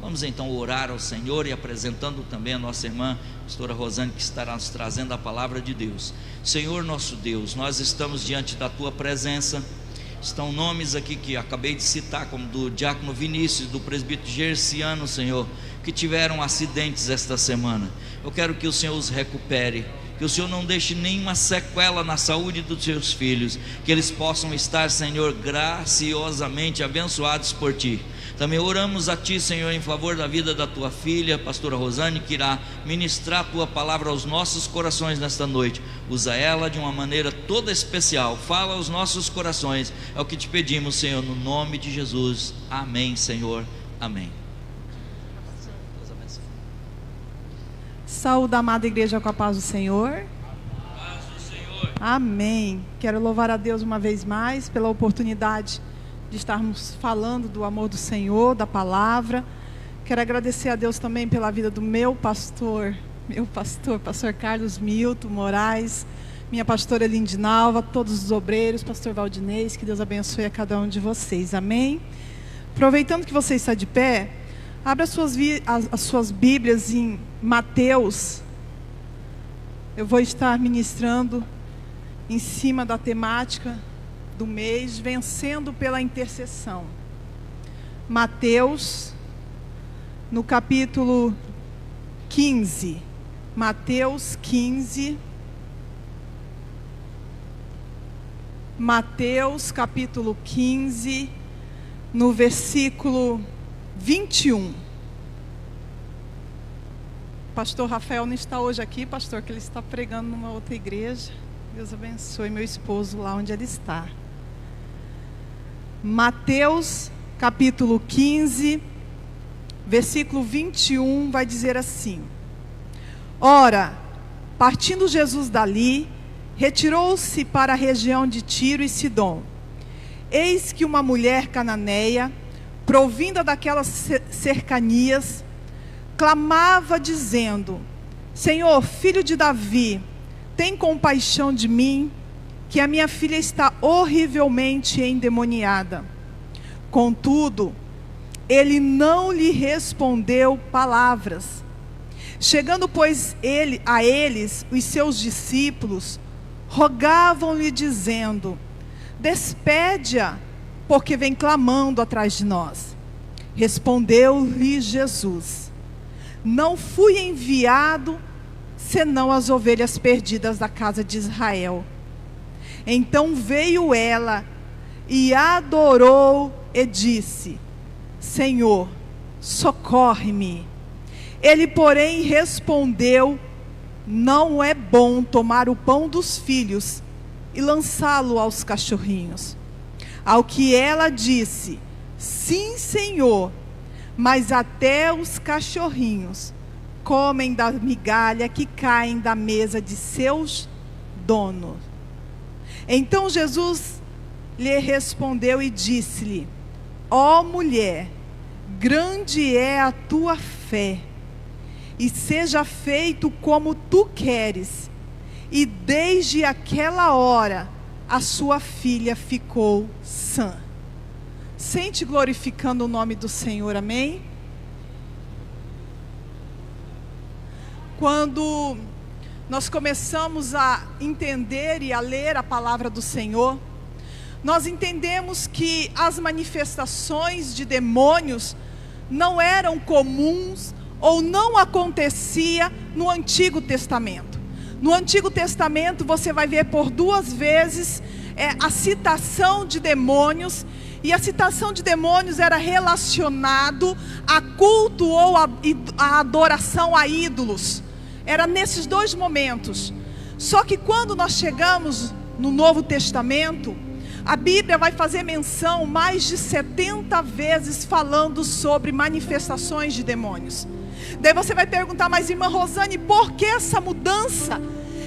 Vamos então orar ao Senhor e apresentando também a nossa irmã, pastora Rosane, que estará nos trazendo a palavra de Deus. Senhor nosso Deus, nós estamos diante da Tua presença. Estão nomes aqui que acabei de citar, como do diácono Vinícius, do presbítero Gerciano, Senhor, que tiveram acidentes esta semana. Eu quero que o Senhor os recupere, que o Senhor não deixe nenhuma sequela na saúde dos seus filhos, que eles possam estar, Senhor, graciosamente abençoados por Ti. Também oramos a Ti, Senhor, em favor da vida da Tua filha, pastora Rosane, que irá ministrar a Tua palavra aos nossos corações nesta noite. Usa ela de uma maneira toda especial, fala aos nossos corações, é o que Te pedimos, Senhor, no nome de Jesus. Amém, Senhor, amém. Saúde, amada igreja, com a paz do Senhor. Paz do Senhor. Amém. Quero louvar a Deus uma vez mais pela oportunidade de estarmos falando do amor do Senhor, da palavra. Quero agradecer a Deus também pela vida do meu pastor, pastor Carlos Milton Moraes, minha pastora Lindinalva, todos os obreiros, pastor Valdinez, que Deus abençoe a cada um de vocês, amém? Aproveitando que você está de pé, abra as suas Bíblias em Mateus. Eu vou estar ministrando em cima da temática do mês, vencendo pela intercessão. Mateus, no capítulo 15. Mateus 15. Mateus capítulo 15, no versículo 21. Pastor Rafael não está hoje aqui, pastor, que ele está pregando numa outra igreja. Deus abençoe meu esposo lá onde ele está. Mateus capítulo 15, versículo 21, vai dizer assim: Ora, partindo Jesus dali, retirou-se para a região de Tiro e Sidom. Eis que uma mulher cananeia, provinda daquelas cercanias, clamava dizendo: Senhor, filho de Davi, tem compaixão de mim, que a minha filha está horrivelmente endemoniada. Contudo, ele não lhe respondeu palavras. Chegando, pois, a eles, os seus discípulos, rogavam-lhe dizendo: Despede-a, porque vem clamando atrás de nós. Respondeu-lhe Jesus: Não fui enviado senão as ovelhas perdidas da casa de Israel. Então veio ela e adorou e disse: Senhor, socorre-me. Ele, porém, respondeu: Não é bom tomar o pão dos filhos e lançá-lo aos cachorrinhos. Ao que ela disse: Sim, Senhor, mas até os cachorrinhos comem da migalha que caem da mesa de seus donos. Então Jesus lhe respondeu e disse-lhe: Ó mulher, grande é a tua fé, e seja feito como tu queres. E desde aquela hora a sua filha ficou sã. Sente glorificando o nome do Senhor, amém? Quando nós começamos a entender e a ler a palavra do Senhor, nós entendemos que as manifestações de demônios não eram comuns ou não acontecia no Antigo Testamento. No Antigo Testamento você vai ver por 2 vezes a citação de demônios, e a citação de demônios era relacionado a culto ou a adoração a ídolos. Era nesses 2 momentos. Só que quando nós chegamos no Novo Testamento, a Bíblia vai fazer menção mais de 70 vezes falando sobre manifestações de demônios. Daí você vai perguntar: mas irmã Rosane, por que essa mudança?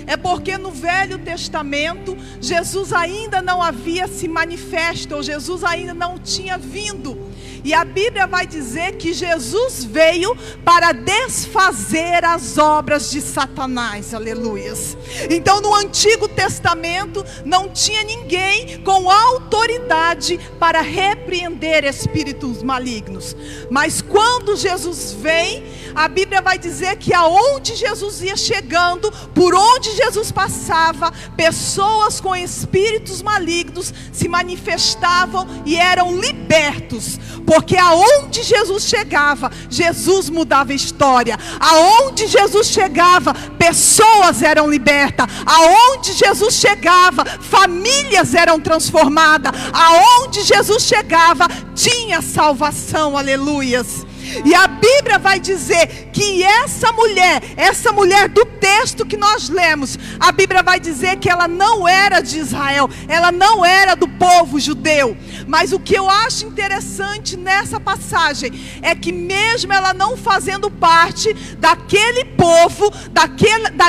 É porque no Velho Testamento Jesus ainda não havia se manifesto, ou Jesus ainda não tinha vindo. E a Bíblia vai dizer que Jesus veio para desfazer as obras de Satanás, aleluias. Então no Antigo Testamento não tinha ninguém com autoridade para repreender espíritos malignos. Mas quando Jesus vem, a Bíblia vai dizer que aonde Jesus ia chegando, por onde Jesus passava, pessoas com espíritos malignos se manifestavam e eram libertos. Porque aonde Jesus chegava, Jesus mudava a história. Aonde Jesus chegava, pessoas eram libertas. Aonde Jesus chegava, famílias eram transformadas. Aonde Jesus chegava, tinha salvação, aleluias. E a Bíblia vai dizer que essa mulher do texto que nós lemos, a Bíblia vai dizer que ela não era de Israel, ela não era do povo judeu. Mas o que eu acho interessante nessa passagem é que mesmo ela não fazendo parte daquele povo,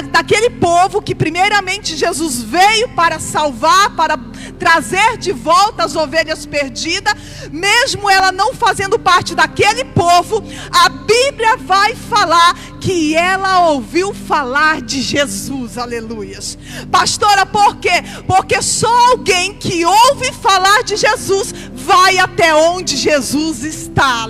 daquele povo que primeiramente Jesus veio para salvar, para trazer de volta as ovelhas perdidas, mesmo ela não fazendo parte daquele povo, a Bíblia vai falar que ela ouviu falar de Jesus, aleluias. Pastora, por quê? Porque só alguém que ouve falar de Jesus vai até onde Jesus está.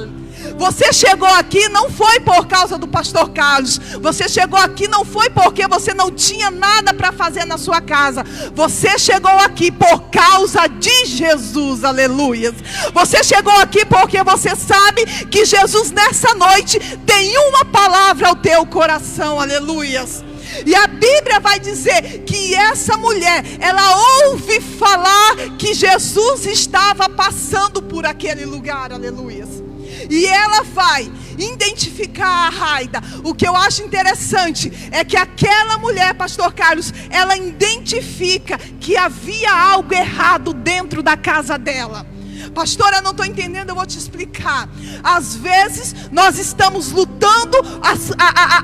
Você chegou aqui não foi por causa do pastor Carlos. Você chegou aqui não foi porque você não tinha nada para fazer na sua casa. Você chegou aqui por causa de Jesus, aleluia. Você chegou aqui porque você sabe que Jesus nessa noite tem uma palavra ao teu coração, aleluias. E a Bíblia vai dizer que essa mulher, ela ouve falar que Jesus estava passando por aquele lugar, aleluias. E ela vai identificar a Raida. O que eu acho interessante é que aquela mulher, pastor Carlos, ela identifica que havia algo errado dentro da casa dela. Pastora, eu não estou entendendo, eu vou te explicar. Às vezes nós estamos lutando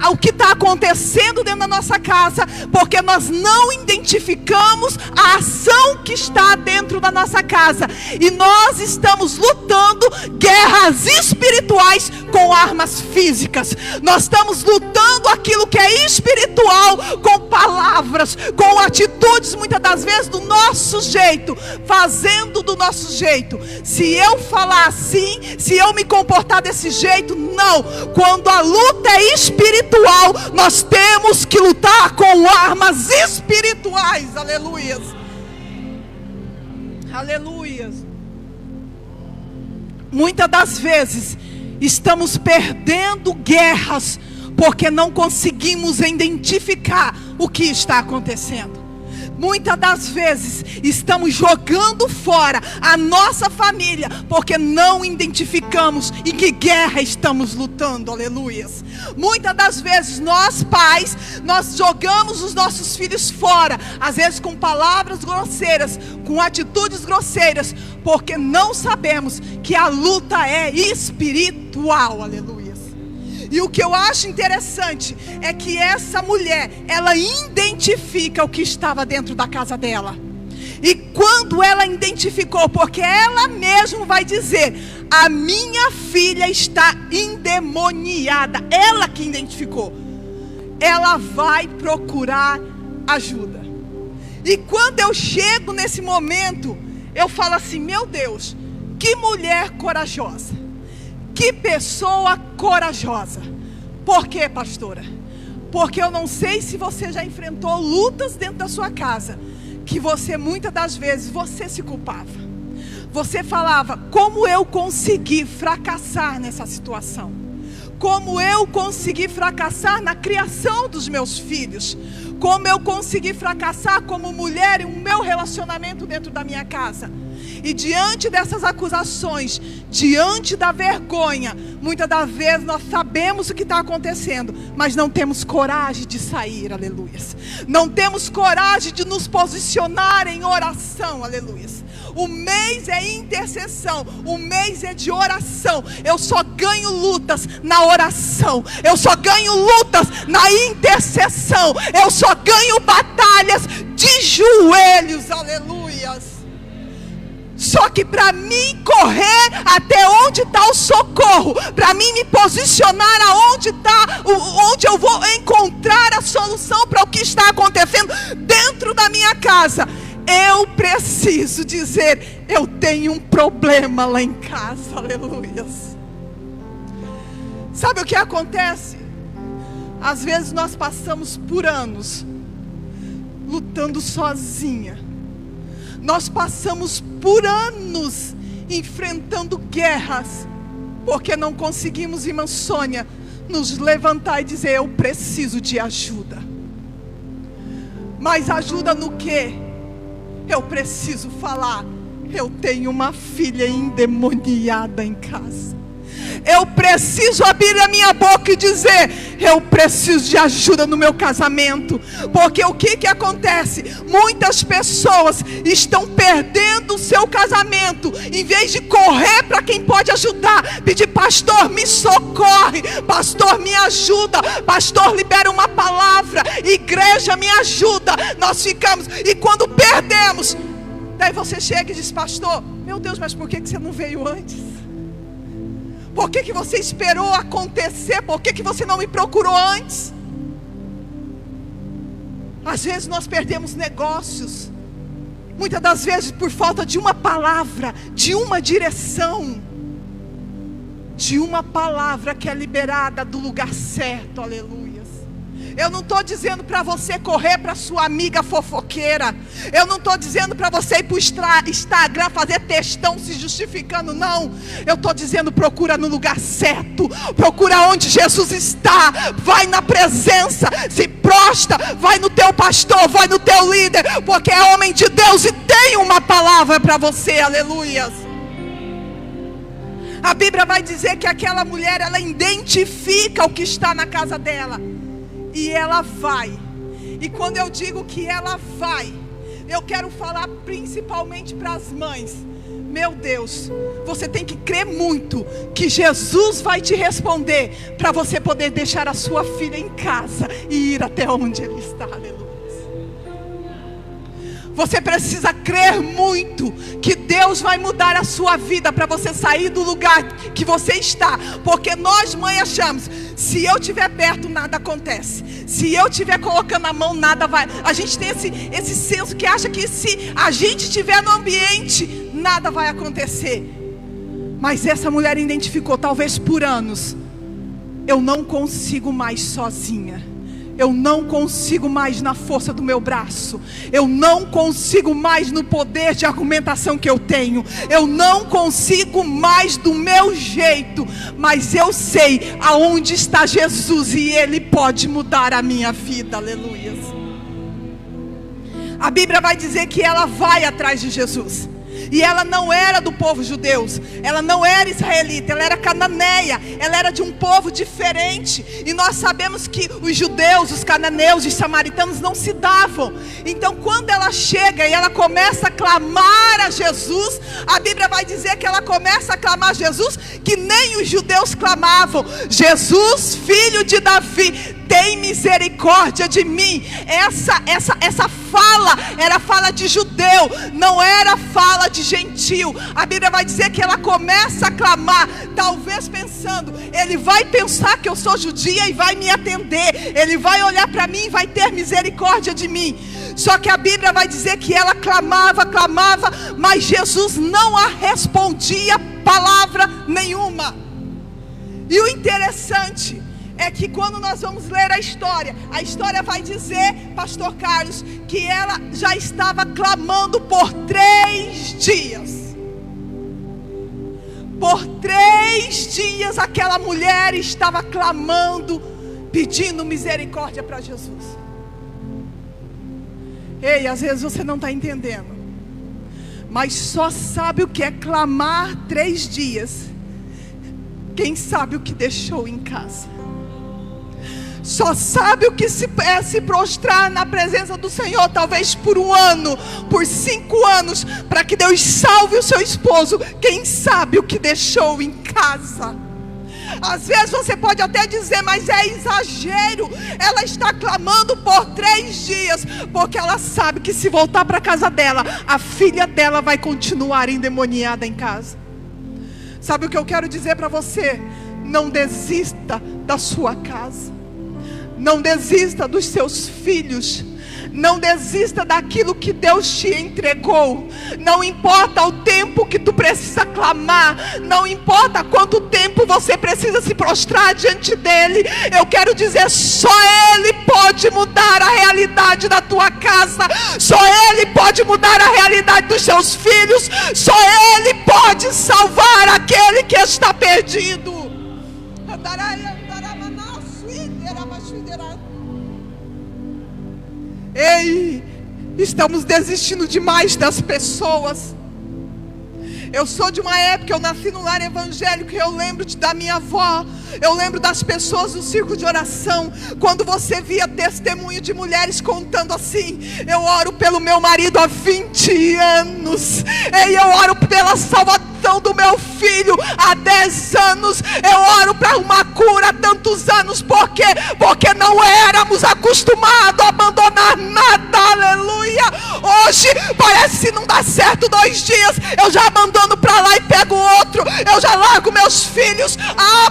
o que está acontecendo dentro da nossa casa, porque nós não identificamos a ação que está dentro da nossa casa. E nós estamos lutando guerras espirituais com armas físicas. Nós estamos lutando aquilo que é espiritual com palavras, com atitudes, muitas das vezes do nosso jeito, fazendo do nosso jeito. Se eu falar assim, se eu me comportar desse jeito, não. Quando a luta é espiritual, nós temos que lutar com armas espirituais. Aleluias. Aleluias. Muitas das vezes estamos perdendo guerras porque não conseguimos identificar o que está acontecendo. Muitas das vezes estamos jogando fora a nossa família porque não identificamos em que guerra estamos lutando, aleluias. Muitas das vezes nós pais, nós jogamos os nossos filhos fora, às vezes com palavras grosseiras, com atitudes grosseiras, porque não sabemos que a luta é espiritual, aleluia. E o que eu acho interessante é que essa mulher, ela identifica o que estava dentro da casa dela. E quando ela identificou, porque ela mesma vai dizer: a minha filha está endemoniada. Ela que identificou. Ela vai procurar ajuda. E quando eu chego nesse momento, eu falo assim: meu Deus, que mulher corajosa. Que pessoa corajosa. Por quê, pastora? Porque eu não sei se você já enfrentou lutas dentro da sua casa, que você muitas das vezes, você se culpava. Você falava: como eu consegui fracassar nessa situação? Como eu consegui fracassar na criação dos meus filhos? Como eu consegui fracassar como mulher em um meu relacionamento dentro da minha casa? E diante dessas acusações, diante da vergonha, muitas das vezes nós sabemos o que está acontecendo, mas não temos coragem de sair, aleluia. Não temos coragem de nos posicionar em oração, aleluia. O mês é intercessão, o mês é de oração. Eu só ganho lutas na oração, eu só ganho lutas na intercessão, eu só ganho batalhas de joelhos, aleluias. Só que para mim correr até onde está o socorro, para mim me posicionar onde eu vou encontrar a solução para o que está acontecendo dentro da minha casa, eu preciso dizer: eu tenho um problema lá em casa. Aleluias. Sabe o que acontece? Às vezes nós passamos por anos lutando sozinha. Nós passamos por anos enfrentando guerras, porque não conseguimos, irmã Sônia, nos levantar e dizer: eu preciso de ajuda. Mas ajuda no quê? Eu preciso falar: eu tenho uma filha endemoniada em casa. Eu preciso abrir a minha boca e dizer: eu preciso de ajuda no meu casamento. Porque o que acontece? Muitas pessoas estão perdendo o seu casamento, em vez de correr para quem pode ajudar, pedir: pastor, me socorre, pastor, me ajuda, pastor, libera uma palavra, igreja, me ajuda. Nós ficamos, e quando perdemos, daí você chega e diz: pastor, meu Deus, mas por que você não veio antes? Por que você esperou acontecer? Por que você não me procurou antes? Às vezes nós perdemos negócios, muitas das vezes por falta de uma palavra, de uma direção, de uma palavra que é liberada do lugar certo. Aleluia. Eu não estou dizendo para você correr para sua amiga fofoqueira. Eu não estou dizendo para você ir para o Instagram fazer textão se justificando, não. Eu estou dizendo: procura no lugar certo. Procura onde Jesus está. Vai na presença, se prostra, vai no teu pastor, vai no teu líder, porque é homem de Deus e tem uma palavra para você. Aleluias. A Bíblia vai dizer que aquela mulher, ela identifica o que está na casa dela, e ela vai. E quando eu digo que ela vai, eu quero falar principalmente para as mães. Meu Deus, você tem que crer muito que Jesus vai te responder, para você poder deixar a sua filha em casa e ir até onde Ele está. Aleluia. Você precisa crer muito que Deus vai mudar a sua vida, para você sair do lugar que você está. Porque nós, mãe, achamos: se eu estiver perto, nada acontece. Se eu estiver colocando a mão, nada vai. A gente tem esse senso que acha que se a gente estiver no ambiente, nada vai acontecer. Mas essa mulher identificou: talvez por anos, eu não consigo mais sozinha. Eu não consigo mais na força do meu braço. Eu não consigo mais no poder de argumentação que eu tenho. Eu não consigo mais do meu jeito. Mas eu sei aonde está Jesus e Ele pode mudar a minha vida. Aleluia. A Bíblia vai dizer que ela vai atrás de Jesus. E ela não era do povo judeu, ela não era israelita, ela era cananeia, ela era de um povo diferente. E nós sabemos que os judeus, os cananeus, os samaritanos não se davam. Então quando ela chega e ela começa a clamar a Jesus, a Bíblia vai dizer que ela começa a clamar a Jesus que nem os judeus clamavam: Jesus, filho de Davi, tem misericórdia de mim. Essa fala era fala de judeu, não era fala de gentil. A Bíblia vai dizer que ela começa a clamar, talvez pensando: ele vai pensar que eu sou judia e vai me atender, ele vai olhar para mim e vai ter misericórdia de mim. Só que a Bíblia vai dizer que ela clamava, mas Jesus não a respondia palavra nenhuma. E o interessante é que quando nós vamos ler a história vai dizer, pastor Carlos, que ela já estava clamando por 3 dias. Por 3 dias aquela mulher estava clamando, pedindo misericórdia para Jesus. Ei, às vezes você não está entendendo, mas só sabe o que é clamar 3 dias quem sabe o que deixou em casa. Só sabe o que é se prostrar na presença do Senhor, talvez por 1 ano, por 5 anos, para que Deus salve o seu esposo. Quem sabe o que deixou em casa. Às vezes você pode até dizer, mas é exagero. Ela está clamando por 3 dias, porque ela sabe que se voltar para a casa dela, a filha dela vai continuar endemoniada em casa. Sabe o que eu quero dizer para você? Não desista da sua casa. Não desista dos seus filhos. Não desista daquilo que Deus te entregou. Não importa o tempo que tu precisa clamar. Não importa quanto tempo você precisa se prostrar diante dEle. Eu quero dizer, só Ele pode mudar a realidade da tua casa. Só Ele pode mudar a realidade dos seus filhos. Só Ele pode salvar aquele que está perdido. Ei, estamos desistindo demais das pessoas. Eu sou de uma época, eu nasci no lar evangélico, e eu lembro da minha avó. Eu lembro das pessoas do círculo de oração, quando você via testemunho de mulheres contando assim: eu oro pelo meu marido há 20 anos. Ei, eu oro pela salvação do meu filho há 10 anos. Eu oro para uma cura há tantos anos. Por quê? Porque não éramos acostumados a abandonar nada. Aleluia. Hoje parece que não dá certo 2 dias, eu já abandono para lá e pego outro. Eu já largo meus filhos.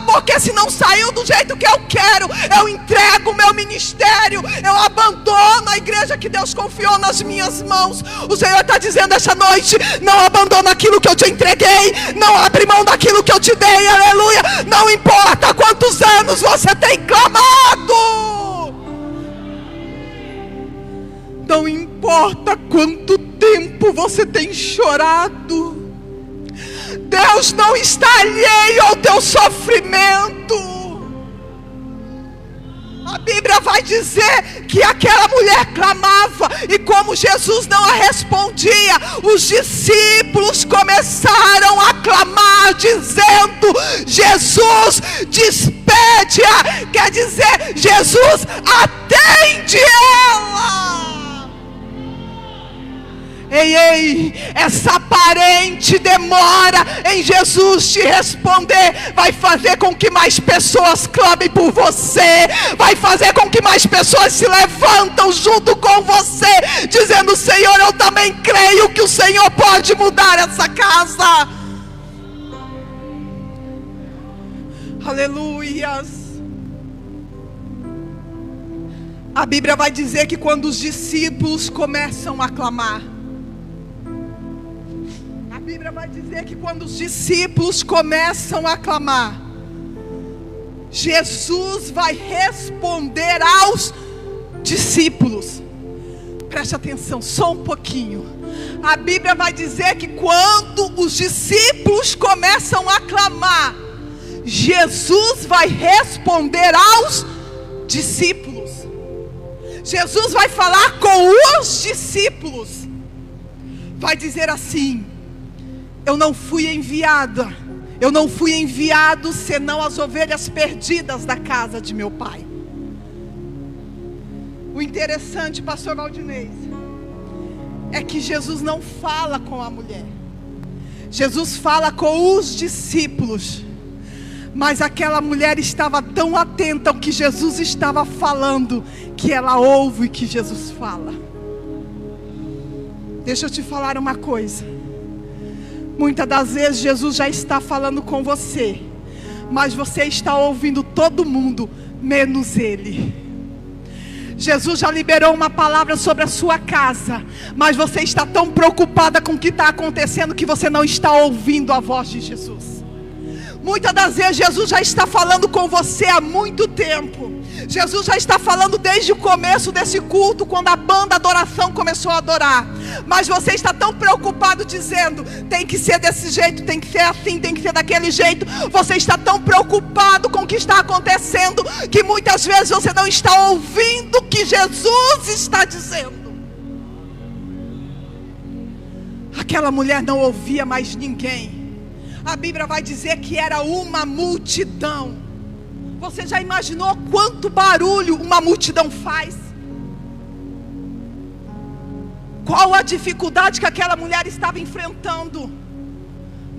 Porque se não saiu do jeito que eu quero, eu entrego o meu ministério, eu abandono a igreja que Deus confiou nas minhas mãos. O Senhor está dizendo essa noite: não abandona aquilo que eu te entreguei, não abre mão daquilo que eu te dei. Aleluia. Não importa quantos anos você tem clamado, não importa quanto tempo você tem chorado, Deus não está alheio ao teu sofrimento. A Bíblia vai dizer que aquela mulher clamava, e como Jesus não a respondia, os discípulos começaram a clamar, dizendo: Jesus, despede-a. Quer dizer, Jesus, atende ela. Ei, essa aparente demora em Jesus te responder vai fazer com que mais pessoas clamem por você, vai fazer com que mais pessoas se levantam junto com você, dizendo: Senhor, eu também creio que o Senhor pode mudar essa casa. Aleluias. A Bíblia vai dizer que quando os discípulos começam a clamar, a Bíblia vai dizer que quando os discípulos começam a clamar, Jesus vai responder aos discípulos. Preste atenção, só um pouquinho. A Bíblia vai dizer que quando os discípulos começam a clamar, Jesus vai responder aos discípulos. Jesus vai falar com os discípulos. Vai dizer assim: eu não fui enviado senão as ovelhas perdidas da casa de meu pai. O interessante, pastor Valdinez, é que Jesus não fala com a mulher. Jesus fala com os discípulos. Mas aquela mulher estava tão atenta ao que Jesus estava falando, que ela ouve o que Jesus fala. Deixa eu te falar uma coisa. Muitas das vezes Jesus já está falando com você, mas você está ouvindo todo mundo, menos Ele. Jesus já liberou uma palavra sobre a sua casa, mas você está tão preocupada com o que está acontecendo, que você não está ouvindo a voz de Jesus. Muitas das vezes Jesus já está falando com você há muito tempo. Jesus já está falando desde o começo desse culto, quando a banda adoração começou a adorar. Mas você está tão preocupado dizendo: tem que ser desse jeito, tem que ser assim, tem que ser daquele jeito. Você está tão preocupado com o que está acontecendo, que muitas vezes você não está ouvindo o que Jesus está dizendo. Aquela mulher não ouvia mais ninguém. A Bíblia vai dizer que era uma multidão. Você já imaginou quanto barulho uma multidão faz? Qual a dificuldade que aquela mulher estava enfrentando?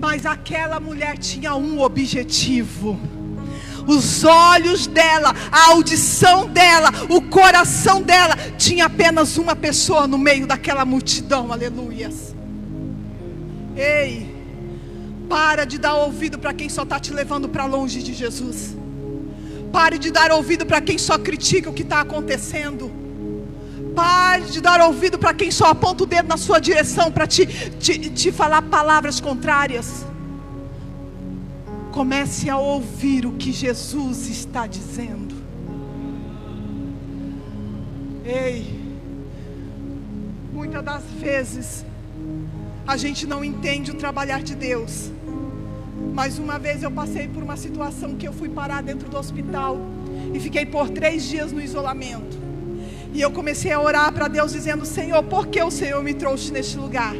Mas aquela mulher tinha um objetivo. os olhos dela, a audição dela, o coração dela tinha apenas uma pessoa no meio daquela multidão. Aleluias. Ei, para de dar ouvido para quem só está te levando para longe de Jesus. Pare de dar ouvido para quem só critica o que está acontecendo. Pare de dar ouvido para quem só aponta o dedo na sua direção para te falar palavras contrárias. Comece a ouvir o que Jesus está dizendo. Ei, muitas das vezes a gente não entende o trabalhar de Deus. Mas uma vez eu passei por uma situação que eu fui parar dentro do hospital e fiquei por 3 dias no isolamento. E eu comecei a orar para Deus dizendo: Senhor, por que o Senhor me trouxe neste lugar?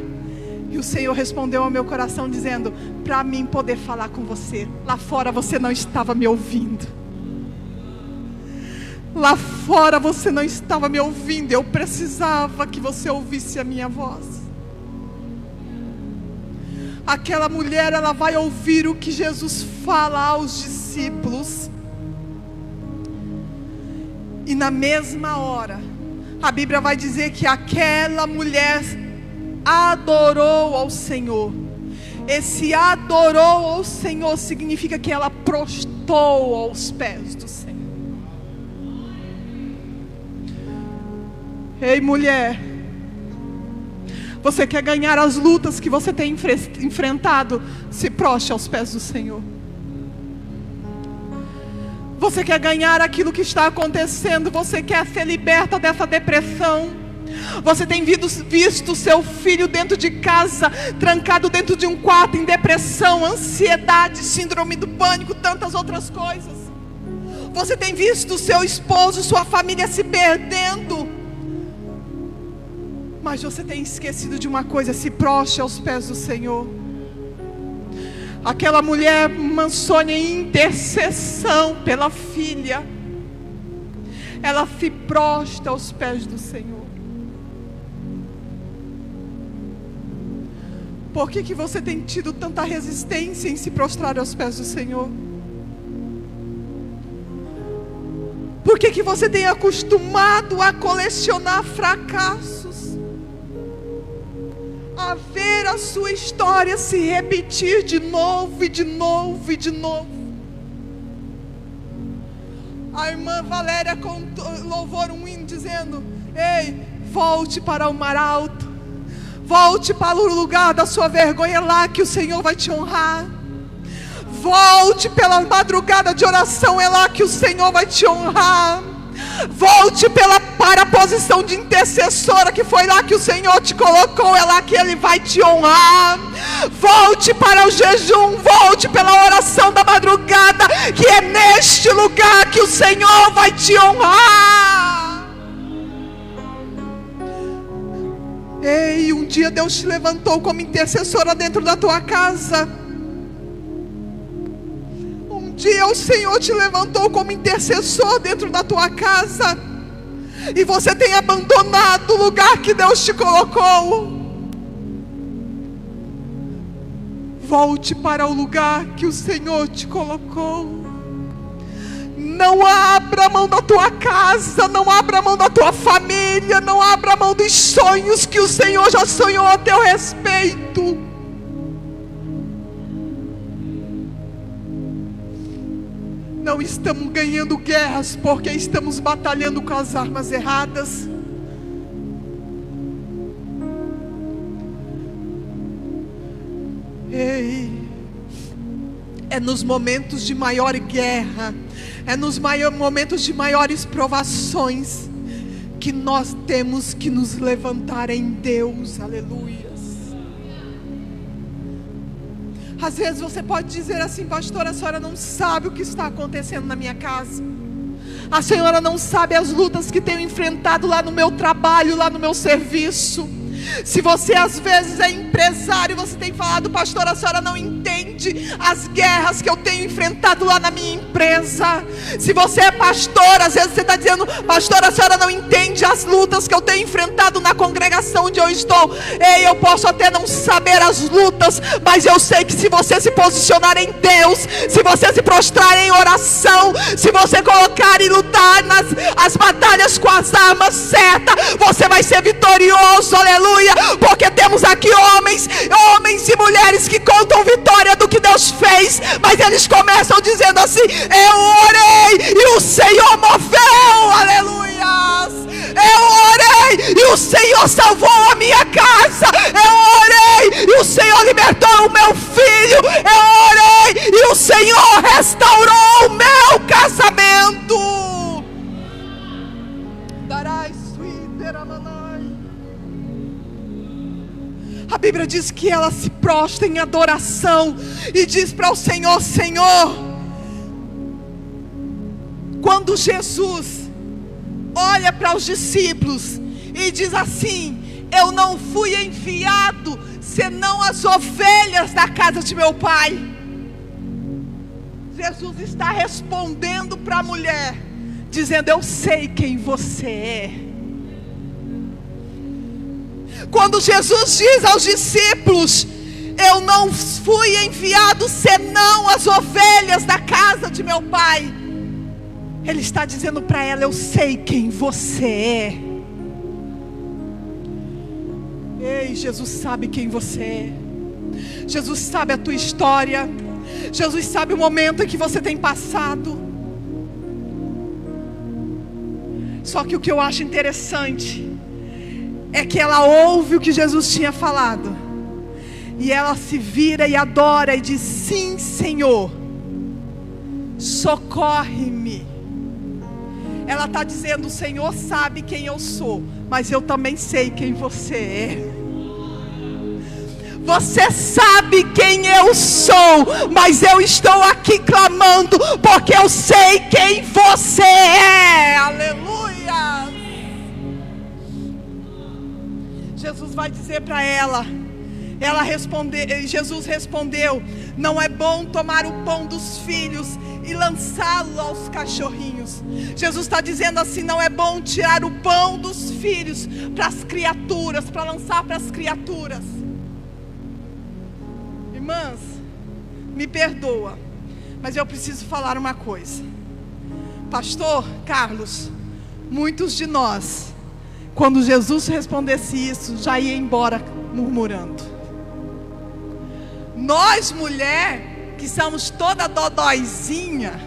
E o Senhor respondeu ao meu coração dizendo: para mim poder falar com você. Lá fora você não estava me ouvindo. Lá fora você não estava me ouvindo. Eu precisava que você ouvisse a minha voz. Aquela mulher, ela vai ouvir o que Jesus fala aos discípulos. E na mesma hora, a Bíblia vai dizer que aquela mulher adorou ao Senhor. Esse adorou ao Senhor significa que ela prostrou aos pés do Senhor. Ei, mulher, você quer ganhar as lutas que você tem enfrentado? Se prostre aos pés do Senhor. Você quer ganhar aquilo que está acontecendo? Você quer ser liberta dessa depressão? Você tem visto seu filho dentro de casa, trancado dentro de um quarto, em depressão, ansiedade, síndrome do pânico, tantas outras coisas. Você tem visto seu esposo, sua família se perdendo. Mas você tem esquecido de uma coisa: se prostre aos pés do Senhor. Aquela mulher mansou em intercessão pela filha. Ela se prostra aos pés do Senhor. Por que você tem tido tanta resistência em se prostrar aos pés do Senhor? Por que você tem acostumado a colecionar fracassos? A ver a sua história se repetir de novo e de novo e de novo. A irmã Valéria louvou um hino dizendo: ei, volte para o mar alto, volte para o lugar da sua vergonha, lá que o Senhor vai te honrar. Volte pela madrugada de oração, é lá que o Senhor vai te honrar. Volte para a posição de intercessora, que foi lá que o Senhor te colocou, é lá que Ele vai te honrar. Volte para o jejum, volte pela oração da madrugada, que é neste lugar que o Senhor vai te honrar. Ei, um dia Deus te levantou como intercessora dentro da tua casa. Um dia o Senhor te levantou como intercessor dentro da tua casa, e você tem abandonado o lugar que Deus te colocou. Volte para o lugar que o Senhor te colocou. Não abra mão da tua casa, não abra mão da tua família, não abra mão dos sonhos que o Senhor já sonhou a teu respeito. Não estamos ganhando guerras porque estamos batalhando com as armas erradas. Ei, é nos momentos de maior guerra, é nos momentos de maiores provações que nós temos que nos levantar em Deus. Aleluias. Às vezes você pode dizer assim: pastora, a senhora não sabe o que está acontecendo na minha casa. A senhora não sabe as lutas que tenho enfrentado lá no meu trabalho, lá no meu serviço. Se você às vezes é empresário, você tem falado: pastora, a senhora não entende entende as guerras que eu tenho enfrentado lá na minha empresa. Se você é pastor, às vezes você está dizendo: pastora, a senhora não entende as lutas que eu tenho enfrentado na congregação onde eu estou. Ei, eu posso até não saber as lutas, mas eu sei que se você se posicionar em Deus, se você se prostrar em oração, se você colocar e lutar as batalhas com as armas certas, você vai ser vitorioso, aleluia. Porque temos aqui homens e mulheres que contam vitória do que Deus fez, mas eles começam dizendo assim: eu orei e o Senhor moveu, aleluia. Eu orei e o Senhor salvou a minha casa. Eu orei e o Senhor libertou o meu filho. Eu orei e o Senhor restaurou o meu casamento. A Bíblia diz que ela se prostra em adoração e diz para o Senhor: Senhor, quando Jesus olha para os discípulos e diz assim: eu não fui enviado senão as ovelhas da casa de meu pai, Jesus está respondendo para a mulher, dizendo: eu sei quem você é. Quando Jesus diz aos discípulos: eu não fui enviado senão as ovelhas da casa de meu pai, Ele está dizendo para ela: eu sei quem você é. Ei, Jesus sabe quem você é. Jesus sabe a tua história. Jesus sabe o momento em que você tem passado. Só que o que eu acho interessante é que ela ouve o que Jesus tinha falado, e ela se vira e adora e diz: sim, Senhor, socorre-me. Ela está dizendo: o Senhor sabe quem eu sou, mas eu também sei quem você é. Você sabe quem eu sou, mas eu estou aqui clamando, porque eu sei quem você é. Aleluia. Jesus vai dizer para ela, Jesus respondeu: não é bom tomar o pão dos filhos e lançá-lo aos cachorrinhos. Jesus está dizendo assim: não é bom tirar o pão dos filhos para as criaturas, para lançar para as criaturas. Irmãs, me perdoa, mas eu preciso falar uma coisa. Pastor Carlos, muitos de nós, quando Jesus respondesse isso, já ia embora murmurando. Nós, mulher, que somos toda dodóizinha,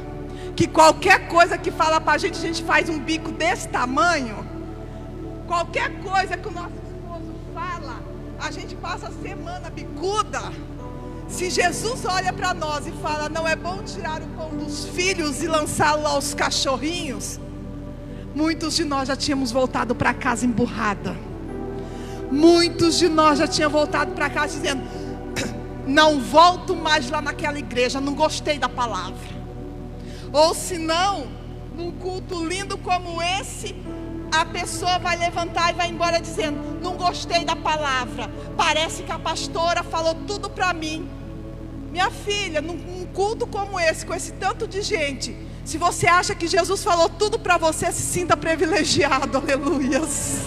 que qualquer coisa que fala pra gente, a gente faz um bico desse tamanho. Qualquer coisa que o nosso esposo fala, a gente passa a semana bicuda. Se Jesus olha para nós e fala: não é bom tirar o pão dos filhos e lançá-lo aos cachorrinhos, muitos de nós já tínhamos voltado para casa emburrada. Muitos de nós já tinham voltado para casa dizendo: não volto mais lá naquela igreja, não gostei da palavra. Ou se não, num culto lindo como esse, a pessoa vai levantar e vai embora dizendo: não gostei da palavra, parece que a pastora falou tudo para mim. Minha filha, num culto como esse, com esse tanto de gente, se você acha que Jesus falou tudo para você, se sinta privilegiado, aleluias.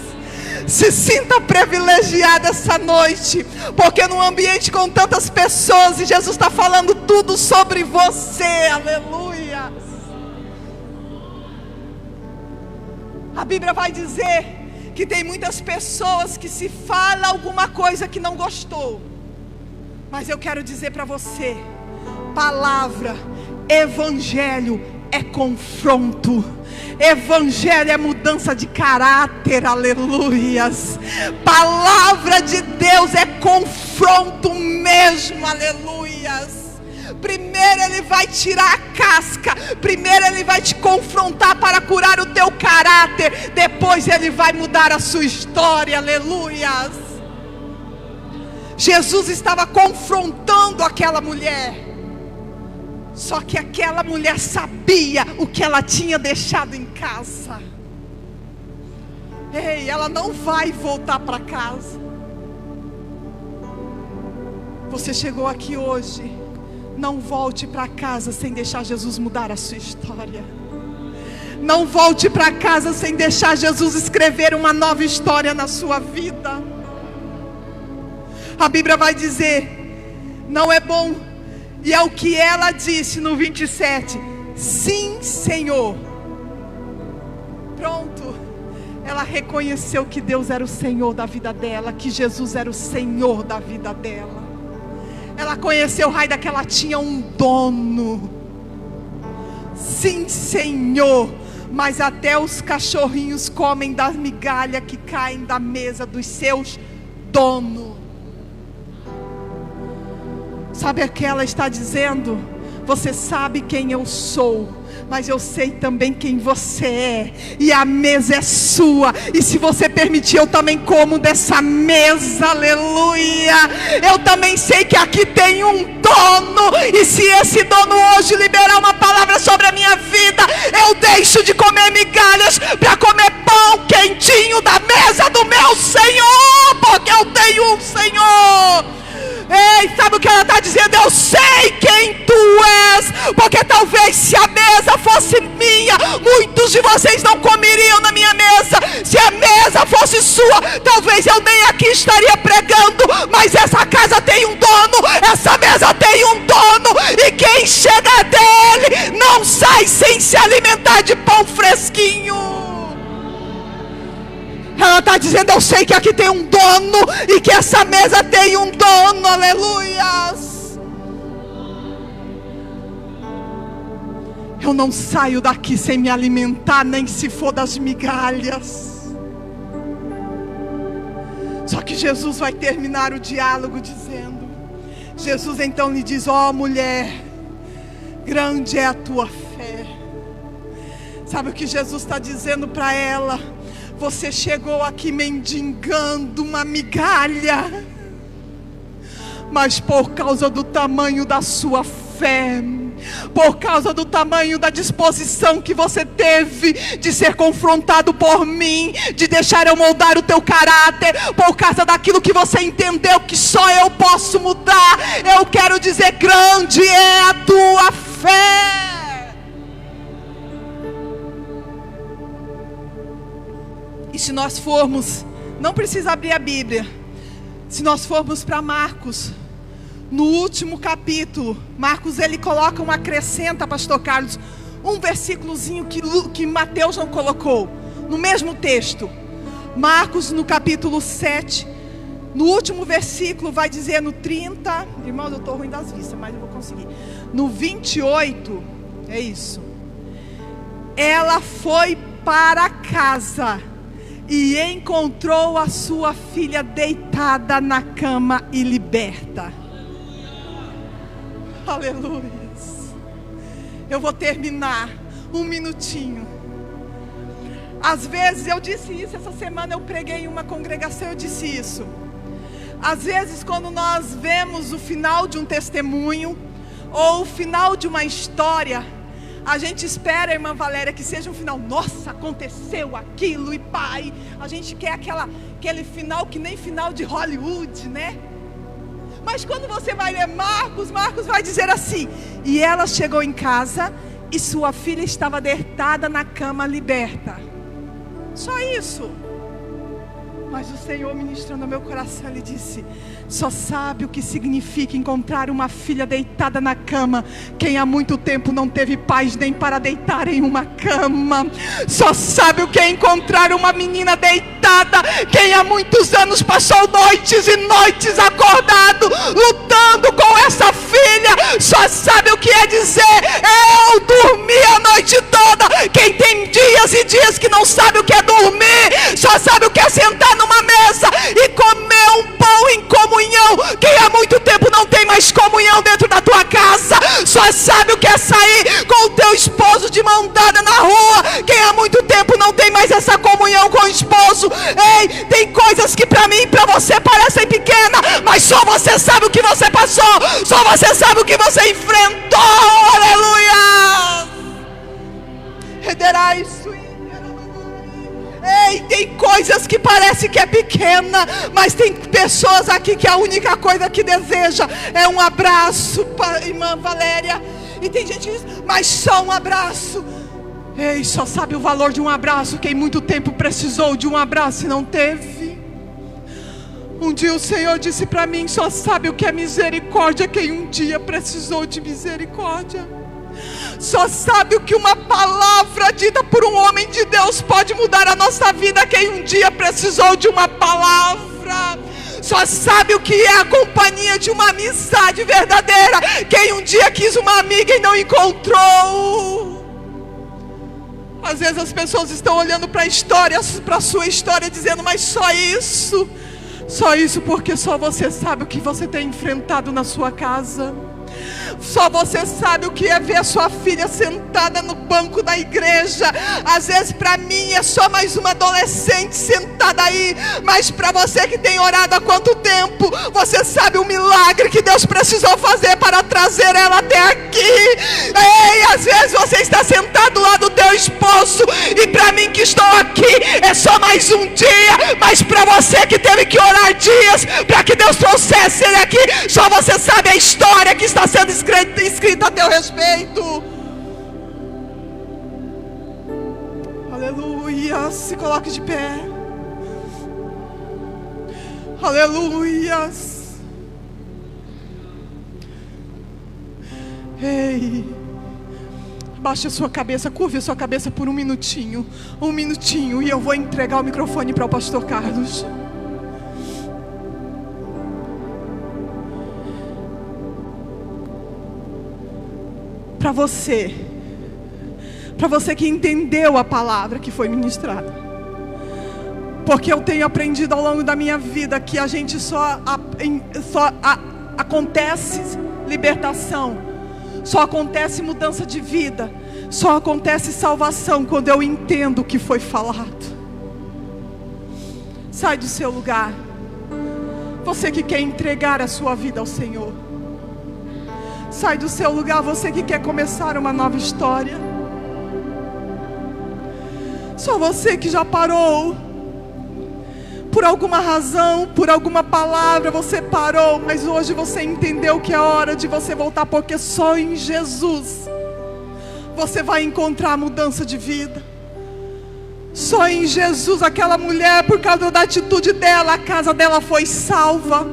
Se sinta privilegiado essa noite, porque num ambiente com tantas pessoas, e Jesus está falando tudo sobre você, aleluia. A Bíblia vai dizer que tem muitas pessoas que se fala alguma coisa que não gostou, mas eu quero dizer para você: palavra, evangelho é confronto, evangelho é mudança de caráter, aleluias. Palavra de Deus é confronto mesmo, aleluias. Primeiro Ele vai tirar a casca, primeiro Ele vai te confrontar para curar o teu caráter, depois Ele vai mudar a sua história, aleluias. Jesus estava confrontando aquela mulher, só que aquela mulher sabia o que ela tinha deixado em casa. Ei, ela não vai voltar para casa. Você chegou aqui hoje Não volte para casa sem deixar Jesus mudar a sua história. Não volte para casa sem deixar Jesus escrever uma nova história na sua vida. A Bíblia vai dizer: não é bom. E é o que ela disse no 27. Sim, Senhor. Pronto. Ela reconheceu que Deus era o Senhor da vida dela, que Jesus era o Senhor da vida dela. Ela conheceu, Raida, que ela tinha um dono. Sim, Senhor. Mas até os cachorrinhos comem da migalha que caem da mesa dos seus donos. Sabe o que ela está dizendo? Você sabe quem eu sou, mas eu sei também quem você é, e a mesa é sua, e se você permitir, eu também como dessa mesa, aleluia. Eu também sei que aqui tem um dono, e se esse dono hoje liberar uma palavra sobre a minha vida, eu deixo de comer migalhas para comer pão quentinho da mesa do meu Senhor, porque eu tenho um Senhor. Ei, sabe o que ela está dizendo? Eu sei quem tu és, porque talvez se a mesa fosse minha, muitos de vocês não comeriam na minha mesa. Se a mesa fosse sua, talvez eu nem aqui estaria pregando. Mas essa casa tem um dono, essa mesa tem um dono, e quem chega dele não sai sem se alimentar de pão fresquinho. Ela está dizendo: eu sei que aqui tem um dono, e que essa mesa tem um dono, aleluias. Eu não saio daqui sem me alimentar, nem se for das migalhas. Só que Jesus vai terminar o diálogo dizendo, Jesus então lhe diz: ó mulher, grande é a tua fé. Sabe o que Jesus está dizendo para ela? Você chegou aqui mendigando uma migalha, mas por causa do tamanho da sua fé, por causa do tamanho da disposição que você teve de ser confrontado por mim, de deixar eu moldar o teu caráter, por causa daquilo que você entendeu que só eu posso mudar, eu quero dizer: grande é a tua fé. E se nós formos, não precisa abrir a Bíblia, se nós formos para Marcos, no último capítulo, Marcos ele coloca acrescenta, pastor Carlos, um versículozinho que Mateus não colocou, no mesmo texto. Marcos no capítulo 7, no último versículo vai dizer no 30, irmãos, eu estou ruim das vistas, mas eu vou conseguir. No 28, é isso. Ela foi para casa e encontrou a sua filha deitada na cama e liberta. Aleluia. Eu vou terminar um minutinho. Às vezes, eu disse isso essa semana, eu preguei em uma congregação, eu disse isso. Às vezes, quando nós vemos o final de um testemunho ou o final de uma história, a gente espera, irmã Valéria, que seja um final, nossa, aconteceu aquilo, e pai, a gente quer aquele final que nem final de Hollywood, né? Mas quando você vai ler Marcos vai dizer assim: e ela chegou em casa e sua filha estava deitada na cama liberta. Só isso. Mas o Senhor, ministrando ao meu coração, Ele disse: só sabe o que significa encontrar uma filha deitada na cama quem há muito tempo não teve paz nem para deitar em uma cama. Só sabe o que é encontrar uma menina deitada quem há muitos anos passou noites e noites acordado, lutando com essa filha. Só sabe o que é dizer: eu dormi a noite toda. Quem tem dias e dias que não sabe o que é dormir, só sabe o que é sentar numa mesa e comer um pão em comunhão. Quem há muito tempo não tem mais comunhão dentro da tua casa, só sabe o que é sair com o teu esposo de mão dada na rua. Quem há muito tempo não tem mais essa comunhão com o esposo. Ei, tem coisas que para mim e para você parecem pequenas, mas só você sabe o que você passou, só você sabe o que você enfrentou. Aleluia. Ei, tem coisas que parece que é pequena, mas tem pessoas aqui que a única coisa que deseja é um abraço, irmã Valéria. E tem gente que diz, mas só um abraço. Ei, só sabe o valor de um abraço quem muito tempo precisou de um abraço e não teve. Um dia o Senhor disse para mim, só sabe o que é misericórdia quem um dia precisou de misericórdia. Só sabe o que uma palavra dita por um homem de Deus pode mudar a nossa vida quem um dia precisou de uma palavra. Só sabe o que é a companhia de uma amizade verdadeira quem um dia quis uma amiga e não encontrou. Às vezes as pessoas estão olhando para a história, para a sua história, dizendo, mas só isso? Só isso porque só você sabe o que você tem enfrentado na sua casa. Só você sabe o que é ver a sua filha sentada no banco da igreja. Às vezes para mim é só mais uma adolescente sentada aí, mas para você que tem orado há quanto tempo, você sabe o milagre que Deus precisou fazer para trazer ela até aqui. Ei, às vezes você está sentado lá do teu esposo, e para mim que estou aqui é só mais um dia, mas para você que teve que orar dias para que Deus trouxesse ele aqui, só você sabe a história que está sendo escrita a teu respeito. Aleluia. Se coloque de pé. Aleluia. Ei, baixe a sua cabeça, curve a sua cabeça por um minutinho, e eu vou entregar o microfone para o pastor Carlos. Para você que entendeu a palavra que foi ministrada, porque eu tenho aprendido ao longo da minha vida que a gente acontece libertação, só acontece mudança de vida, só acontece salvação quando eu entendo o que foi falado. Sai do seu lugar, você que quer entregar a sua vida ao Senhor. Sai do seu lugar, você que quer começar uma nova história. Só você que já parou. Por alguma razão, por alguma palavra você parou, mas hoje você entendeu que é hora de você voltar, porque só em Jesus você vai encontrar mudança de vida. Só em Jesus, aquela mulher, por causa da atitude dela, a casa dela foi salva,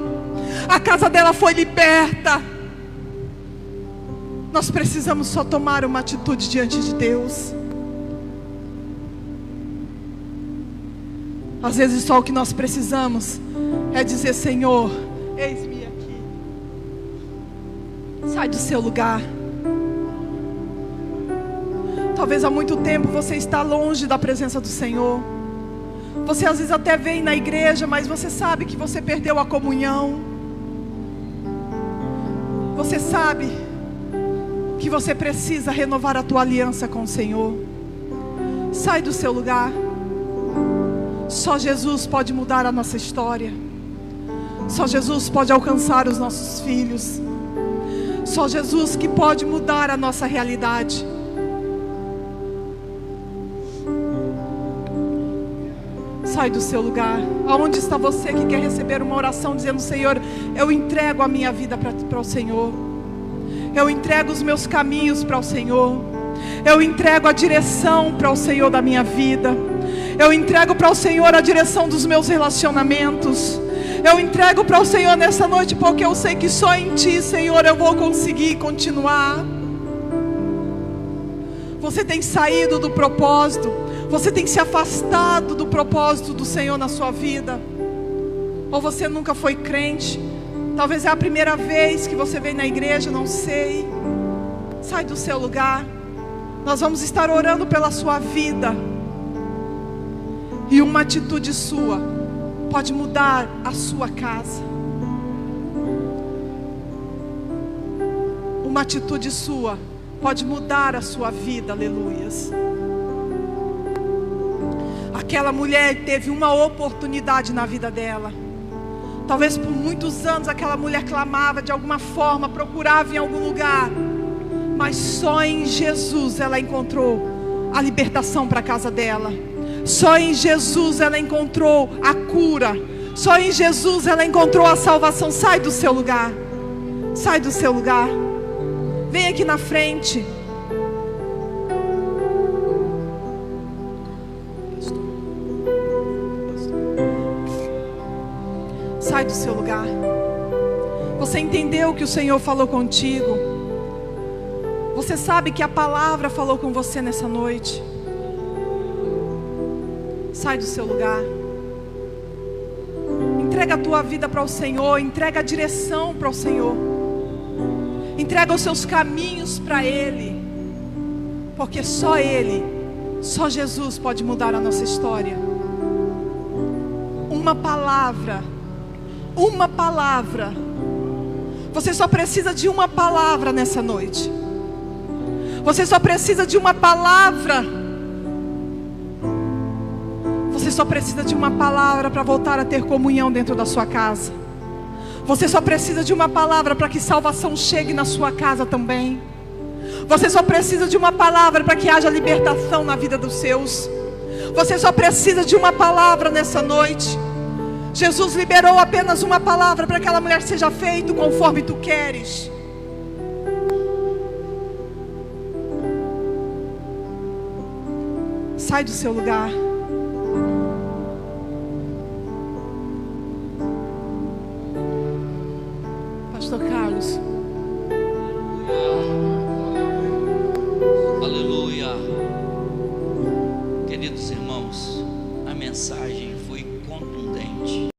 a casa dela foi liberta. Nós precisamos só tomar uma atitude diante de Deus. Às vezes só o que nós precisamos é dizer, Senhor, eis-me aqui. Sai do seu lugar. Talvez há muito tempo você está longe da presença do Senhor. Você às vezes até vem na igreja, mas você sabe que você perdeu a comunhão. Você sabe que você precisa renovar a tua aliança com o Senhor. Sai do seu lugar. Só Jesus pode mudar a nossa história. Só Jesus pode alcançar os nossos filhos. Só Jesus que pode mudar a nossa realidade. Sai do seu lugar. Aonde está você que quer receber uma oração dizendo, Senhor, eu entrego a minha vida para o Senhor. Eu entrego os meus caminhos para o Senhor. Eu entrego a direção para o Senhor da minha vida. Eu entrego para o Senhor a direção dos meus relacionamentos. Eu entrego para o Senhor nessa noite, porque eu sei que só em Ti, Senhor, eu vou conseguir continuar. Você tem saído do propósito. Você tem se afastado do propósito do Senhor na sua vida. Ou você nunca foi crente. Talvez é a primeira vez que você vem na igreja, não sei. Sai do seu lugar. Nós vamos estar orando pela sua vida. E uma atitude sua pode mudar a sua casa. Uma atitude sua pode mudar a sua vida, aleluias. Aquela mulher teve uma oportunidade na vida dela. Talvez por muitos anos aquela mulher clamava de alguma forma, procurava em algum lugar, mas só em Jesus ela encontrou a libertação para a casa dela. Só em Jesus ela encontrou a cura. Só em Jesus ela encontrou a salvação. Sai do seu lugar. Sai do seu lugar. Vem aqui na frente. Sai do seu lugar. Você entendeu que o Senhor falou contigo? Você sabe que a palavra falou com você nessa noite? Sai do seu lugar. Entrega a tua vida para o Senhor. Entrega a direção para o Senhor. Entrega os seus caminhos para Ele. Porque só Ele, só Jesus pode mudar a nossa história. Uma palavra. Uma palavra. Você só precisa de uma palavra nessa noite. Você só precisa de uma palavra. Você só precisa de uma palavra para voltar a ter comunhão dentro da sua casa. Você só precisa de uma palavra para que salvação chegue na sua casa também. Você só precisa de uma palavra para que haja libertação na vida dos seus. Você só precisa de uma palavra nessa noite. Jesus liberou apenas uma palavra para que aquela mulher seja feita conforme tu queres. Sai do seu lugar. Pastor Carlos. Aleluia. Queridos irmãos, a mensagem